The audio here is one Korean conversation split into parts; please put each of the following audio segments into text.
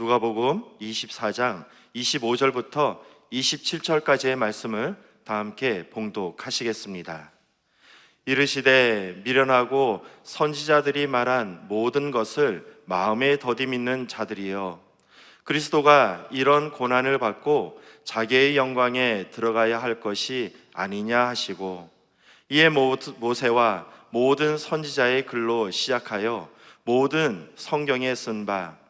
누가복음 24장 25절부터 27절까지의 말씀을 다 함께 봉독하시겠습니다. 이르시되 미련하고 선지자들이 말한 모든 것을 마음에 더디 믿는 자들이여, 그리스도가 이런 고난을 받고 자기의 영광에 들어가야 할 것이 아니냐 하시고, 이에 모세와 모든 선지자의 글로 시작하여 모든 성경에 쓴 바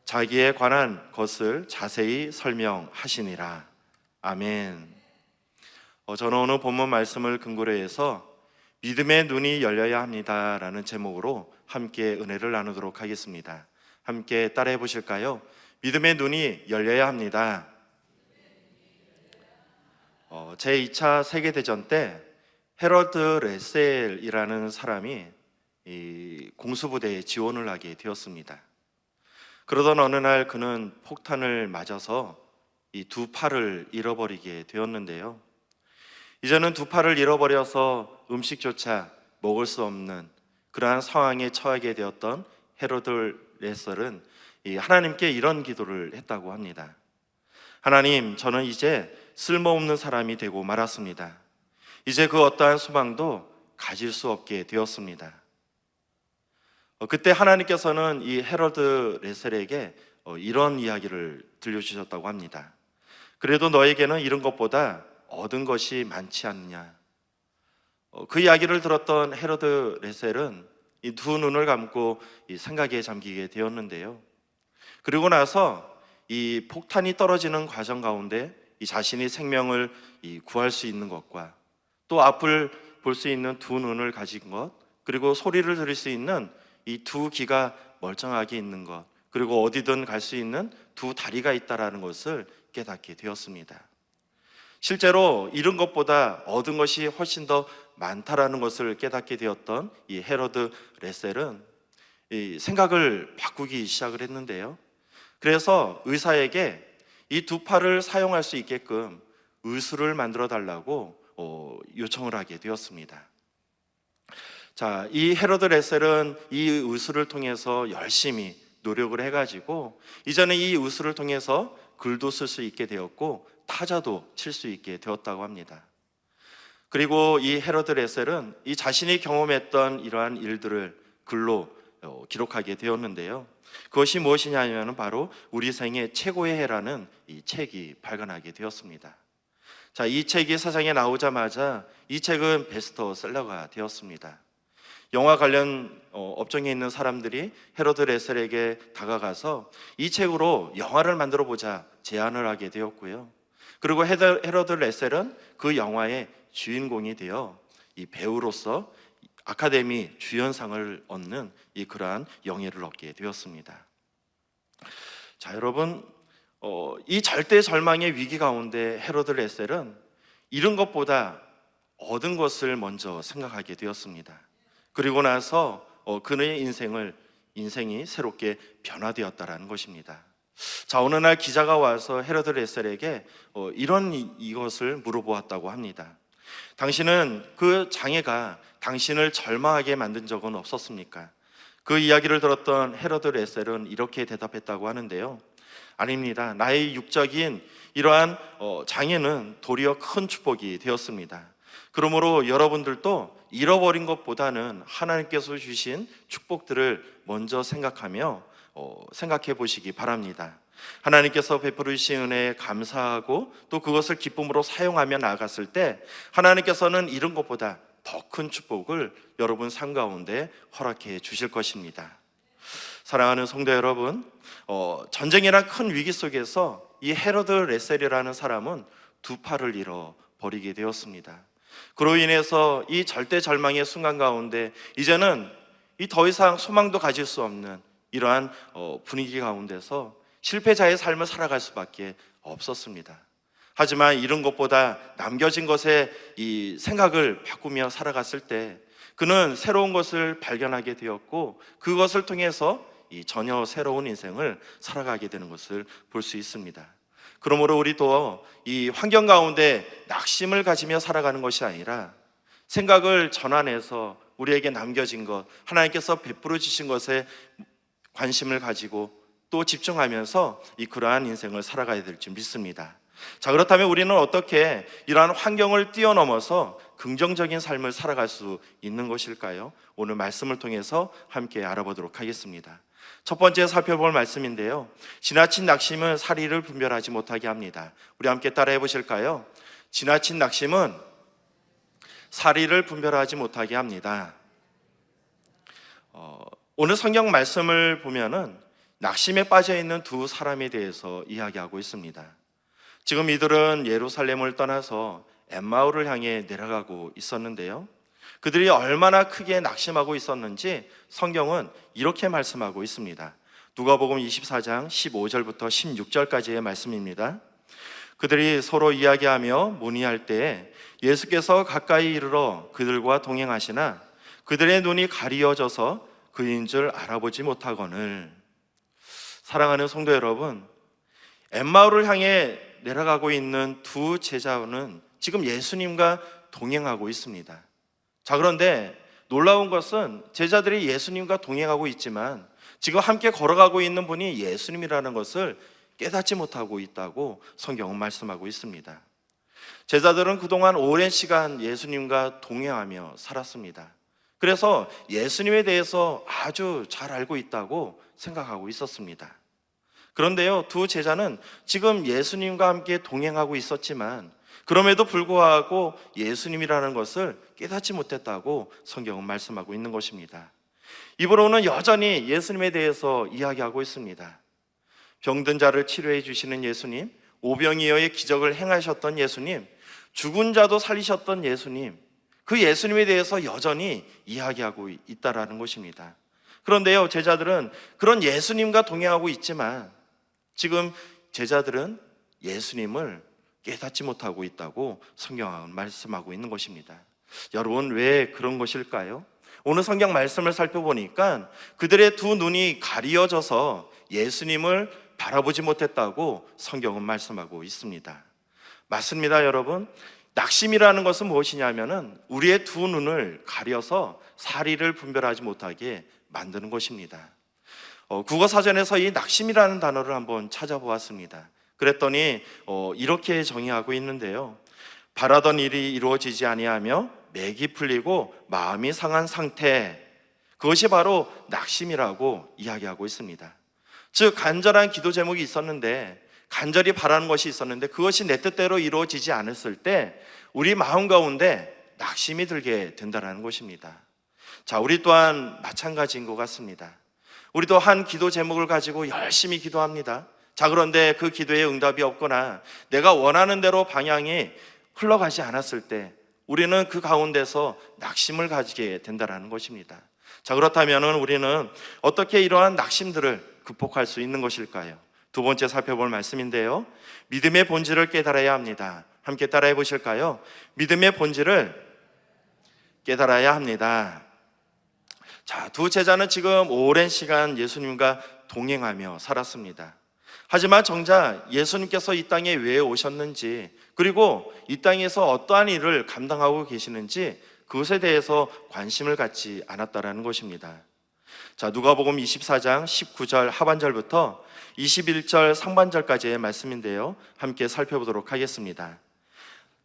자기에 관한 것을 자세히 설명하시니라. 아멘. 저는 오늘 본문 말씀을 근거로 해서 믿음의 눈이 열려야 합니다 라는 제목으로 함께 은혜를 나누도록 하겠습니다. 함께 따라해 보실까요? 믿음의 눈이 열려야 합니다. 제2차 세계대전 때 헤로드 레셀이라는 사람이 이 공수부대에 지원을 하게 되었습니다. 그러던 어느 날 그는 폭탄을 맞아서 이 두 팔을 잃어버리게 되었는데요. 이제는 두 팔을 잃어버려서 음식조차 먹을 수 없는 그러한 상황에 처하게 되었던 헤로드 레셀은 하나님께 이런 기도를 했다고 합니다. 하나님, 저는 이제 쓸모없는 사람이 되고 말았습니다. 이제 그 어떠한 소망도 가질 수 없게 되었습니다. 그때 하나님께서는 이 헤로드 레셀에게 이런 이야기를 들려주셨다고 합니다. 그래도 너에게는 잃은 것보다 얻은 것이 많지 않느냐. 그 이야기를 들었던 헤로드 레셀은 이 두 눈을 감고 이 생각에 잠기게 되었는데요. 그리고 나서 이 폭탄이 떨어지는 과정 가운데 이 자신이 생명을 구할 수 있는 것과 또 앞을 볼 수 있는 두 눈을 가진 것, 그리고 소리를 들을 수 있는 이 두 귀가 멀쩡하게 있는 것, 그리고 어디든 갈 수 있는 두 다리가 있다라는 것을 깨닫게 되었습니다. 실제로 잃은 것보다 얻은 것이 훨씬 더 많다라는 것을 깨닫게 되었던 이 헤로드 레셀은 이 생각을 바꾸기 시작을 했는데요. 그래서 의사에게 이 두 팔을 사용할 수 있게끔 의수를 만들어 달라고 요청을 하게 되었습니다. 자, 이 헤로드 레셀은 이 의수를 통해서 열심히 노력을 해가지고 이제는 이 의수를 통해서 글도 쓸 수 있게 되었고 타자도 칠 수 있게 되었다고 합니다. 그리고 이 헤로드 레셀은 이 자신이 경험했던 이러한 일들을 글로 기록하게 되었는데요. 그것이 무엇이냐면 바로 우리 생애 최고의 해라는 이 책이 발간하게 되었습니다. 자, 이 책이 세상에 나오자마자 이 책은 베스트셀러가 되었습니다. 영화 관련 업종에 있는 사람들이 헤로드 레셀에게 다가가서 이 책으로 영화를 만들어 보자 제안을 하게 되었고요. 그리고 헤로드 레셀은 그 영화의 주인공이 되어 이 배우로서 아카데미 주연상을 얻는 이 그러한 영예를 얻게 되었습니다. 자, 여러분, 이 절대절망의 위기 가운데 헤로드 레셀은 잃은 것보다 얻은 것을 먼저 생각하게 되었습니다. 그리고 나서 그의 인생이 새롭게 변화되었다라는 것입니다. 자, 어느 날 기자가 와서 헤로드 레셀에게 이것을 물어보았다고 합니다. 당신은 그 장애가 당신을 절망하게 만든 적은 없었습니까? 그 이야기를 들었던 헤로드 레셀은 이렇게 대답했다고 하는데요. 아닙니다. 나의 육적인 이러한 장애는 도리어 큰 축복이 되었습니다. 그러므로 여러분들도 잃어버린 것보다는 하나님께서 주신 축복들을 먼저 생각하며 생각해 보시기 바랍니다. 하나님께서 베풀으신 은혜에 감사하고 또 그것을 기쁨으로 사용하며 나아갔을 때 하나님께서는 잃은 것보다 더 큰 축복을 여러분 삶 가운데 허락해 주실 것입니다. 사랑하는 성도 여러분, 전쟁이란 큰 위기 속에서 이 헤로드 레셀이라는 사람은 두 팔을 잃어버리게 되었습니다. 그로 인해서 이 절대절망의 순간 가운데 이제는 더 이상 소망도 가질 수 없는 이러한 분위기 가운데서 실패자의 삶을 살아갈 수밖에 없었습니다. 하지만 잃은 것보다 남겨진 것에 이 생각을 바꾸며 살아갔을 때 그는 새로운 것을 발견하게 되었고 그것을 통해서 이 전혀 새로운 인생을 살아가게 되는 것을 볼 수 있습니다. 그러므로 우리도 이 환경 가운데 낙심을 가지며 살아가는 것이 아니라 생각을 전환해서 우리에게 남겨진 것, 하나님께서 베풀어 주신 것에 관심을 가지고 또 집중하면서 그러한 인생을 살아가야 될 줄 믿습니다. 자, 그렇다면 우리는 어떻게 이러한 환경을 뛰어넘어서 긍정적인 삶을 살아갈 수 있는 것일까요? 오늘 말씀을 통해서 함께 알아보도록 하겠습니다. 첫 번째 살펴볼 말씀인데요, 지나친 낙심은 사리를 분별하지 못하게 합니다. 우리 함께 따라해 보실까요? 지나친 낙심은 사리를 분별하지 못하게 합니다. 오늘 성경 말씀을 보면은 낙심에 빠져 있는 두 사람에 대해서 이야기하고 있습니다. 지금 이들은 예루살렘을 떠나서 엠마오를 향해 내려가고 있었는데요, 그들이 얼마나 크게 낙심하고 있었는지 성경은 이렇게 말씀하고 있습니다. 누가복음 24장 15절부터 16절까지의 말씀입니다. 그들이 서로 이야기하며 문의할 때에 예수께서 가까이 이르러 그들과 동행하시나 그들의 눈이 가리어져서 그인 줄 알아보지 못하거늘. 사랑하는 성도 여러분, 엠마오를 향해 내려가고 있는 두 제자는 지금 예수님과 동행하고 있습니다. 자, 그런데 놀라운 것은 제자들이 예수님과 동행하고 있지만 지금 함께 걸어가고 있는 분이 예수님이라는 것을 깨닫지 못하고 있다고 성경은 말씀하고 있습니다. 제자들은 그동안 오랜 시간 예수님과 동행하며 살았습니다. 그래서 예수님에 대해서 아주 잘 알고 있다고 생각하고 있었습니다. 그런데요, 두 제자는 지금 예수님과 함께 동행하고 있었지만 그럼에도 불구하고 예수님이라는 것을 깨닫지 못했다고 성경은 말씀하고 있는 것입니다. 입으로는 여전히 예수님에 대해서 이야기하고 있습니다. 병든 자를 치료해 주시는 예수님, 오병이어의 기적을 행하셨던 예수님, 죽은 자도 살리셨던 예수님, 그 예수님에 대해서 여전히 이야기하고 있다라는 것입니다. 그런데요, 제자들은 그런 예수님과 동행하고 있지만 지금 제자들은 예수님을 깨닫지 못하고 있다고 성경은 말씀하고 있는 것입니다. 여러분, 왜 그런 것일까요? 오늘 성경 말씀을 살펴보니까 그들의 두 눈이 가리어져서 예수님을 바라보지 못했다고 성경은 말씀하고 있습니다. 맞습니다, 여러분. 낙심이라는 것은 무엇이냐면은 우리의 두 눈을 가려서 사리를 분별하지 못하게 만드는 것입니다. 국어사전에서 이 낙심이라는 단어를 한번 찾아보았습니다. 그랬더니 이렇게 정의하고 있는데요, 바라던 일이 이루어지지 아니하며 맥이 풀리고 마음이 상한 상태, 그것이 바로 낙심이라고 이야기하고 있습니다. 즉, 간절한 기도 제목이 있었는데, 간절히 바라는 것이 있었는데 그것이 내 뜻대로 이루어지지 않았을 때 우리 마음 가운데 낙심이 들게 된다는 것입니다. 자, 우리 또한 마찬가지인 것 같습니다. 우리도 한 기도 제목을 가지고 열심히 기도합니다. 자, 그런데 그 기도에 응답이 없거나 내가 원하는 대로 방향이 흘러가지 않았을 때 우리는 그 가운데서 낙심을 가지게 된다는 것입니다. 자, 그렇다면 우리는 어떻게 이러한 낙심들을 극복할 수 있는 것일까요? 두 번째 살펴볼 말씀인데요, 믿음의 본질을 깨달아야 합니다. 함께 따라해 보실까요? 믿음의 본질을 깨달아야 합니다. 자, 두 제자는 지금 오랜 시간 예수님과 동행하며 살았습니다. 하지만 정작 예수님께서 이 땅에 왜 오셨는지, 그리고 이 땅에서 어떠한 일을 감당하고 계시는지 그것에 대해서 관심을 갖지 않았다라는 것입니다. 자, 누가복음 24장 19절 하반절부터 21절 상반절까지의 말씀인데요, 함께 살펴보도록 하겠습니다.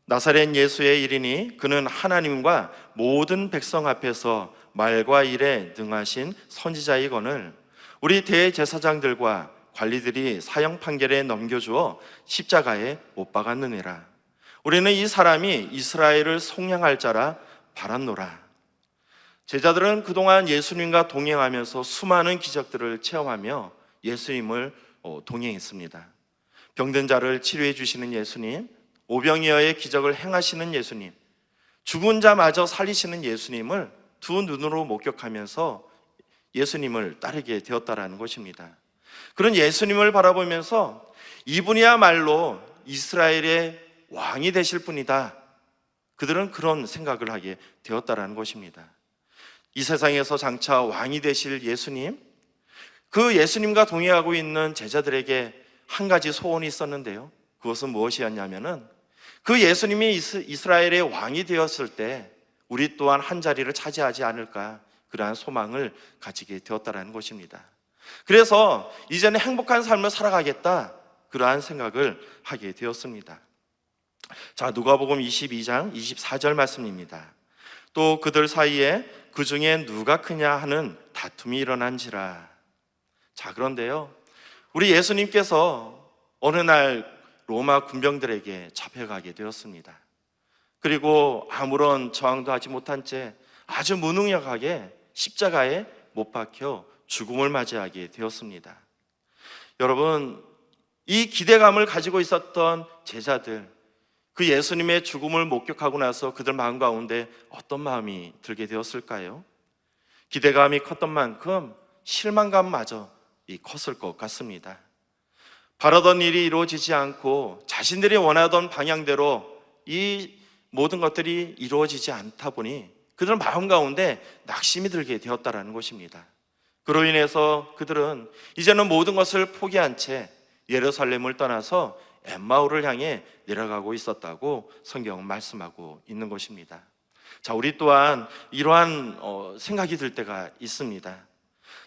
나사렛 예수의 일이니 그는 하나님과 모든 백성 앞에서 말과 일에 능하신 선지자이거늘 우리 대제사장들과 관리들이 사형 판결에 넘겨주어 십자가에 못 박았느니라. 우리는 이 사람이 이스라엘을 속량할 자라 바랐노라. 제자들은 그동안 예수님과 동행하면서 수많은 기적들을 체험하며 예수님을 동행했습니다. 병든 자를 치료해 주시는 예수님, 오병이어의 기적을 행하시는 예수님, 죽은 자마저 살리시는 예수님을 두 눈으로 목격하면서 예수님을 따르게 되었다라는 것입니다. 그런 예수님을 바라보면서 이분이야말로 이스라엘의 왕이 되실 분이다, 그들은 그런 생각을 하게 되었다라는 것입니다. 이 세상에서 장차 왕이 되실 예수님, 그 예수님과 동행하고 있는 제자들에게 한 가지 소원이 있었는데요, 그것은 무엇이었냐면은 그 예수님이 이스라엘의 왕이 되었을 때 우리 또한 한 자리를 차지하지 않을까, 그러한 소망을 가지게 되었다라는 것입니다. 그래서 이제는 행복한 삶을 살아가겠다, 그러한 생각을 하게 되었습니다. 자, 누가복음 22장 24절 말씀입니다. 또 그들 사이에 그 중에 누가 크냐 하는 다툼이 일어난지라. 자, 그런데요, 우리 예수님께서 어느 날 로마 군병들에게 잡혀가게 되었습니다. 그리고 아무런 저항도 하지 못한 채 아주 무능력하게 십자가에 못 박혀 죽음을 맞이하게 되었습니다. 여러분, 이 기대감을 가지고 있었던 제자들, 그 예수님의 죽음을 목격하고 나서 그들 마음 가운데 어떤 마음이 들게 되었을까요? 기대감이 컸던 만큼 실망감마저 컸을 것 같습니다. 바라던 일이 이루어지지 않고 자신들이 원하던 방향대로 이 모든 것들이 이루어지지 않다 보니 그들 마음 가운데 낙심이 들게 되었다는 것입니다. 그로 인해서 그들은 이제는 모든 것을 포기한 채 예루살렘을 떠나서 엠마오를 향해 내려가고 있었다고 성경은 말씀하고 있는 것입니다. 자, 우리 또한 이러한 생각이 들 때가 있습니다.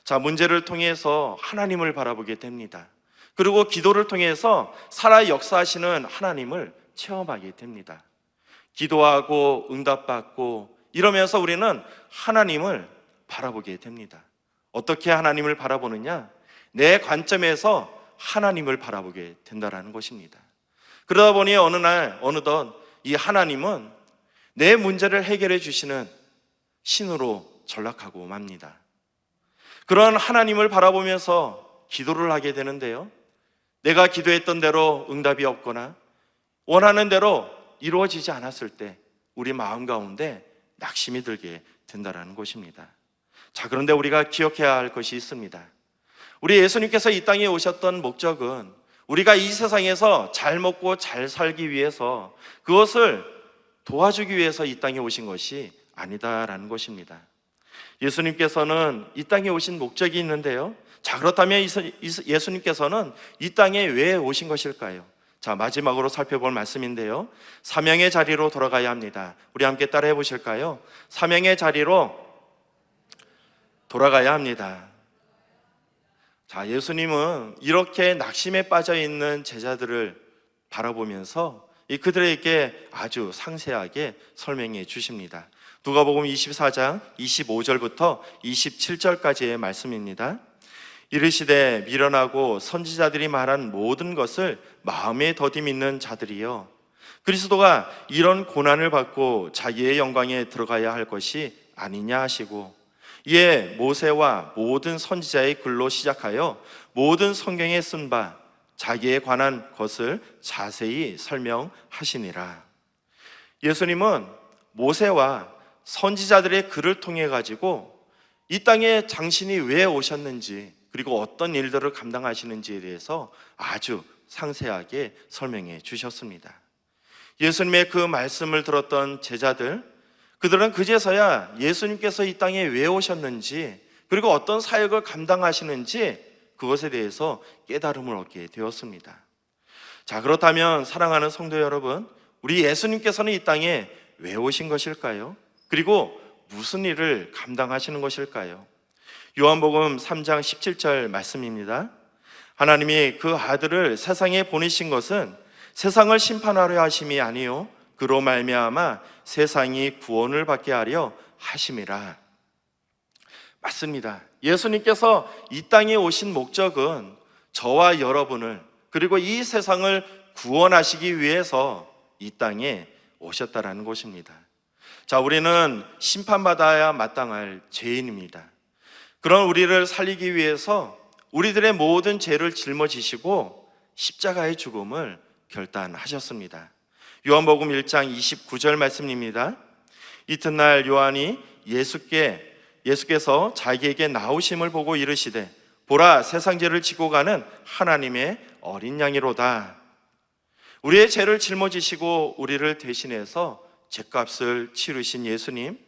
자, 문제를 통해서 하나님을 바라보게 됩니다. 그리고 기도를 통해서 살아 역사하시는 하나님을 체험하게 됩니다. 기도하고 응답받고 이러면서 우리는 하나님을 바라보게 됩니다. 어떻게 하나님을 바라보느냐? 내 관점에서 하나님을 바라보게 된다는 것입니다. 그러다 보니 어느 날 어느덧 이 하나님은 내 문제를 해결해 주시는 신으로 전락하고 맙니다. 그런 하나님을 바라보면서 기도를 하게 되는데요, 내가 기도했던 대로 응답이 없거나 원하는 대로 이루어지지 않았을 때 우리 마음 가운데 낙심이 들게 된다는 것입니다. 자, 그런데 우리가 기억해야 할 것이 있습니다. 우리 예수님께서 이 땅에 오셨던 목적은 우리가 이 세상에서 잘 먹고 잘 살기 위해서, 그것을 도와주기 위해서 이 땅에 오신 것이 아니다라는 것입니다. 예수님께서는 이 땅에 오신 목적이 있는데요, 자, 그렇다면 예수님께서는 이 땅에 왜 오신 것일까요? 자, 마지막으로 살펴볼 말씀인데요, 사명의 자리로 돌아가야 합니다. 우리 함께 따라해 보실까요? 사명의 자리로 돌아가야 합니다. 자, 예수님은 이렇게 낙심에 빠져 있는 제자들을 바라보면서 그들에게 아주 상세하게 설명해 주십니다. 누가복음 24장 25절부터 27절까지의 말씀입니다. 이르시되 미련하고 선지자들이 말한 모든 것을 마음에 더디 믿는 자들이여, 그리스도가 이런 고난을 받고 자기의 영광에 들어가야 할 것이 아니냐 하시고, 이에 모세와 모든 선지자의 글로 시작하여 모든 성경에 쓴 바 자기에 관한 것을 자세히 설명하시니라. 예수님은 모세와 선지자들의 글을 통해 가지고 이 땅에 당신이 왜 오셨는지, 그리고 어떤 일들을 감당하시는지에 대해서 아주 상세하게 설명해 주셨습니다. 예수님의 그 말씀을 들었던 제자들, 그들은 그제서야 예수님께서 이 땅에 왜 오셨는지, 그리고 어떤 사역을 감당하시는지 그것에 대해서 깨달음을 얻게 되었습니다. 자, 그렇다면 사랑하는 성도 여러분, 우리 예수님께서는 이 땅에 왜 오신 것일까요? 그리고 무슨 일을 감당하시는 것일까요? 요한복음 3장 17절 말씀입니다. 하나님이 그 아들을 세상에 보내신 것은 세상을 심판하려 하심이 아니요 그로 말미암아 세상이 구원을 받게 하려 하심이라. 맞습니다. 예수님께서 이 땅에 오신 목적은 저와 여러분을, 그리고 이 세상을 구원하시기 위해서 이 땅에 오셨다라는 것입니다. 자, 우리는 심판받아야 마땅할 죄인입니다. 그런 우리를 살리기 위해서 우리들의 모든 죄를 жил어지시고 십자가의 죽음을 결단하셨습니다. 요한복음 1장 29절 말씀입니다. 이튿날 요한이 예수께서 자기에게 나오심을 보고 이르시되 보라, 세상 죄를 지고 가는 하나님의 어린 양이로다. 우리의 죄를 짊어지시고 우리를 대신해서 죄값을 치르신 예수님,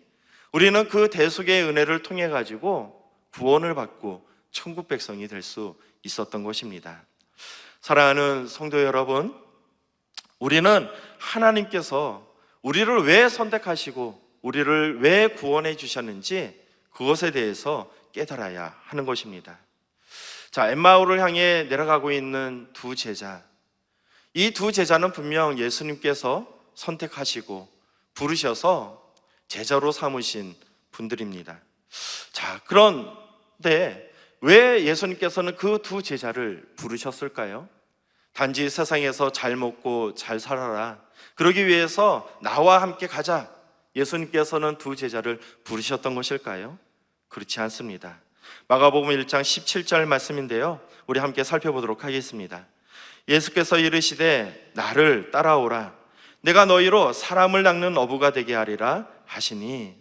우리는 그 대속의 은혜를 통해 가지고 구원을 받고 천국 백성이 될 수 있었던 것입니다. 사랑하는 성도 여러분, 우리는 하나님께서 우리를 왜 선택하시고 우리를 왜 구원해 주셨는지 그것에 대해서 깨달아야 하는 것입니다. 자, 엠마오를 향해 내려가고 있는 두 제자. 이 두 제자는 분명 예수님께서 선택하시고 부르셔서 제자로 삼으신 분들입니다. 자, 그런데 왜 예수님께서는 그 두 제자를 부르셨을까요? 단지 세상에서 잘 먹고 잘 살아라, 그러기 위해서 나와 함께 가자, 예수님께서는 두 제자를 부르셨던 것일까요? 그렇지 않습니다. 마가복음 1장 17절 말씀인데요, 우리 함께 살펴보도록 하겠습니다. 예수께서 이르시되 나를 따라오라, 내가 너희로 사람을 낚는 어부가 되게 하리라 하시니,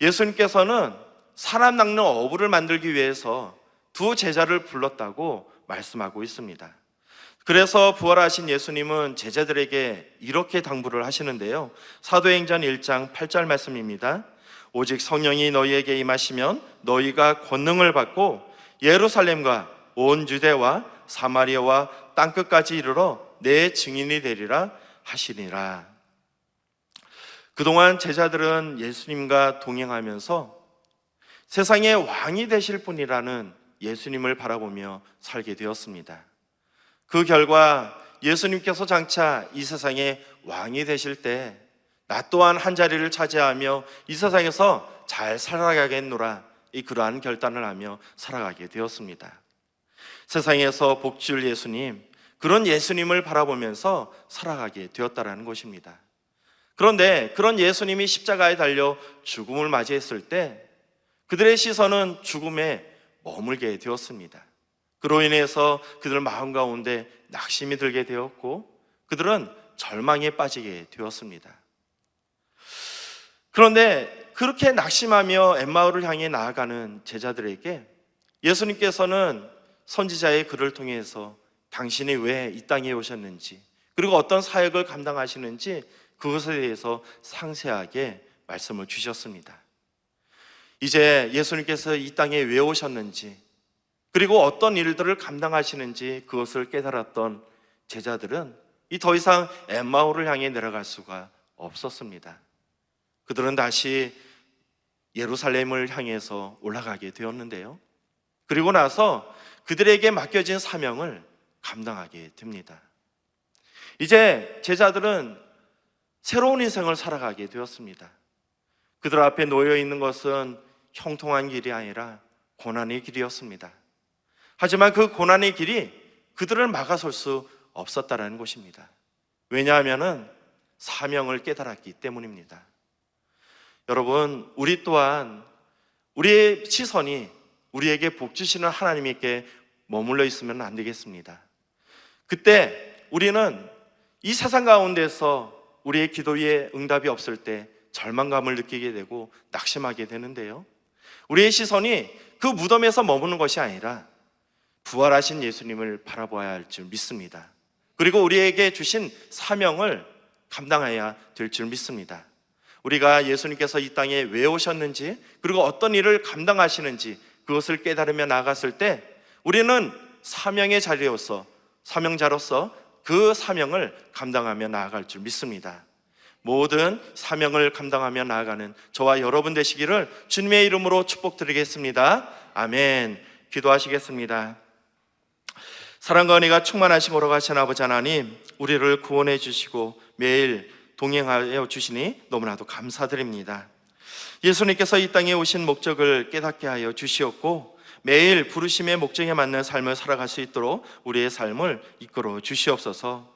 예수님께서는 사람 낚는 어부를 만들기 위해서 두 제자를 불렀다고 말씀하고 있습니다. 그래서 부활하신 예수님은 제자들에게 이렇게 당부를 하시는데요, 사도행전 1장 8절 말씀입니다. 오직 성령이 너희에게 임하시면 너희가 권능을 받고 예루살렘과 온 유대와 사마리아와 땅끝까지 이르러 내 증인이 되리라 하시니라. 그동안 제자들은 예수님과 동행하면서 세상의 왕이 되실 분이라는 예수님을 바라보며 살게 되었습니다. 그 결과 예수님께서 장차 이 세상의 왕이 되실 때 나 또한 한 자리를 차지하며 이 세상에서 잘 살아가겠노라, 그러한 결단을 하며 살아가게 되었습니다. 세상에서 복줄 예수님, 그런 예수님을 바라보면서 살아가게 되었다라는 것입니다. 그런데 그런 예수님이 십자가에 달려 죽음을 맞이했을 때 그들의 시선은 죽음에 머물게 되었습니다. 그로 인해서 그들 마음 가운데 낙심이 들게 되었고 그들은 절망에 빠지게 되었습니다. 그런데 그렇게 낙심하며 엠마오를 향해 나아가는 제자들에게 예수님께서는 선지자의 글을 통해서 당신이 왜 이 땅에 오셨는지, 그리고 어떤 사역을 감당하시는지 그것에 대해서 상세하게 말씀을 주셨습니다. 이제 예수님께서 이 땅에 왜 오셨는지, 그리고 어떤 일들을 감당하시는지 그것을 깨달았던 제자들은 더 이상 엠마오를 향해 내려갈 수가 없었습니다. 그들은 다시 예루살렘을 향해서 올라가게 되었는데요, 그리고 나서 그들에게 맡겨진 사명을 감당하게 됩니다. 이제 제자들은 새로운 인생을 살아가게 되었습니다. 그들 앞에 놓여 있는 것은 형통한 길이 아니라 고난의 길이었습니다. 하지만 그 고난의 길이 그들을 막아설 수 없었다는 것입니다. 왜냐하면 사명을 깨달았기 때문입니다. 여러분, 우리 또한 우리의 시선이 우리에게 복 주시는 하나님께 머물러 있으면 안 되겠습니다. 그때 우리는 이 세상 가운데서 우리의 기도에 응답이 없을 때 절망감을 느끼게 되고 낙심하게 되는데요, 우리의 시선이 그 무덤에서 머무는 것이 아니라 부활하신 예수님을 바라봐야 할 줄 믿습니다. 그리고 우리에게 주신 사명을 감당해야 될 줄 믿습니다. 우리가 예수님께서 이 땅에 왜 오셨는지, 그리고 어떤 일을 감당하시는지 그것을 깨달으며 나아갔을 때 우리는 사명의 자리로서, 사명자로서 그 사명을 감당하며 나아갈 줄 믿습니다. 모든 사명을 감당하며 나아가는 저와 여러분 되시기를 주님의 이름으로 축복드리겠습니다. 아멘. 기도하시겠습니다. 사랑과 은혜가 충만하시고 오러가신 아버지 하나님, 우리를 구원해 주시고 매일 동행하여 주시니 너무나도 감사드립니다. 예수님께서 이 땅에 오신 목적을 깨닫게 하여 주시었고 매일 부르심의 목적에 맞는 삶을 살아갈 수 있도록 우리의 삶을 이끌어 주시옵소서.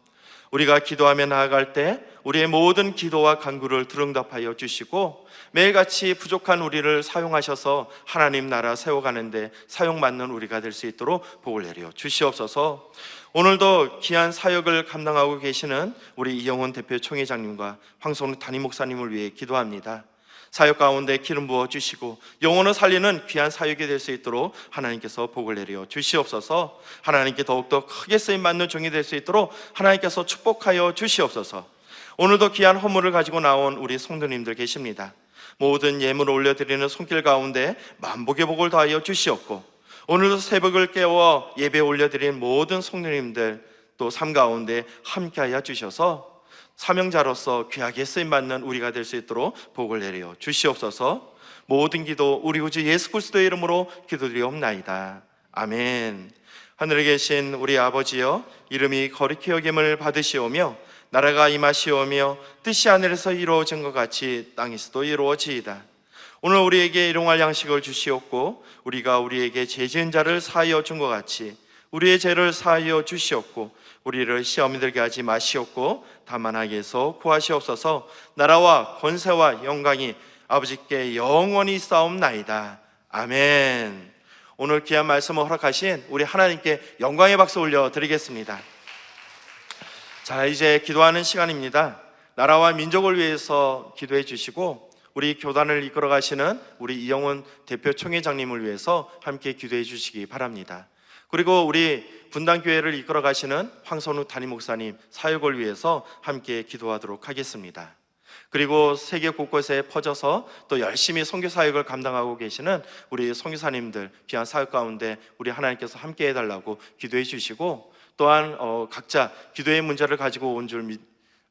우리가 기도하며 나아갈 때 우리의 모든 기도와 간구를 들응답하여 주시고 매일같이 부족한 우리를 사용하셔서 하나님 나라 세워가는데 사용받는 우리가 될 수 있도록 복을 내려 주시옵소서. 오늘도 귀한 사역을 감당하고 계시는 우리 이영훈 대표 총회장님과 황성록 담임 목사님을 위해 기도합니다. 사역 가운데 기름 부어 주시고 영혼을 살리는 귀한 사역이 될 수 있도록 하나님께서 복을 내려 주시옵소서. 하나님께 더욱더 크게 쓰임받는 종이 될 수 있도록 하나님께서 축복하여 주시옵소서. 오늘도 귀한 헌물을 가지고 나온 우리 성도님들 계십니다. 모든 예물을 올려드리는 손길 가운데 만복의 복을 더하여 주시옵고 오늘도 새벽을 깨워 예배 올려드린 모든 성도님들 또 삶 가운데 함께하여 주셔서 사명자로서 귀하게 쓰임받는 우리가 될 수 있도록 복을 내려 주시옵소서. 모든 기도 우리 구주 예수 그리스도의 이름으로 기도드리옵나이다. 아멘. 하늘에 계신 우리 아버지여, 이름이 거룩히 여김을 받으시오며 나라가 임하시오며 뜻이 하늘에서 이루어진 것 같이 땅에서도 이루어지이다. 오늘 우리에게 일용할 양식을 주시옵고 우리가 우리에게 죄 지은 자를 사하여 준 것 같이 우리의 죄를 사하여 주시옵고 우리를 시험에 들게 하지 마시옵고 다만 악에서 구하시옵소서. 나라와 권세와 영광이 아버지께 영원히 싸움나이다. 아멘. 오늘 귀한 말씀을 허락하신 우리 하나님께 영광의 박수 올려드리겠습니다. 자, 이제 기도하는 시간입니다. 나라와 민족을 위해서 기도해 주시고 우리 교단을 이끌어 가시는 우리 이영훈 대표 총회장님을 위해서 함께 기도해 주시기 바랍니다. 그리고 우리 분당교회를 이끌어 가시는 황선우 담임 목사님 사역을 위해서 함께 기도하도록 하겠습니다. 그리고 세계 곳곳에 퍼져서 또 열심히 선교 사역을 감당하고 계시는 우리 선교사님들 귀한 사역 가운데 우리 하나님께서 함께 해달라고 기도해 주시고, 또한 각자 기도의 문제를 가지고 온 줄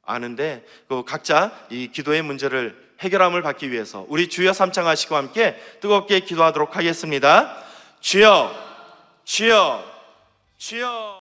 아는데 그 각자 이 기도의 문제를 해결함을 받기 위해서 우리 주여 삼창하시고 함께 뜨겁게 기도하도록 하겠습니다. 주여, 주여, 주여.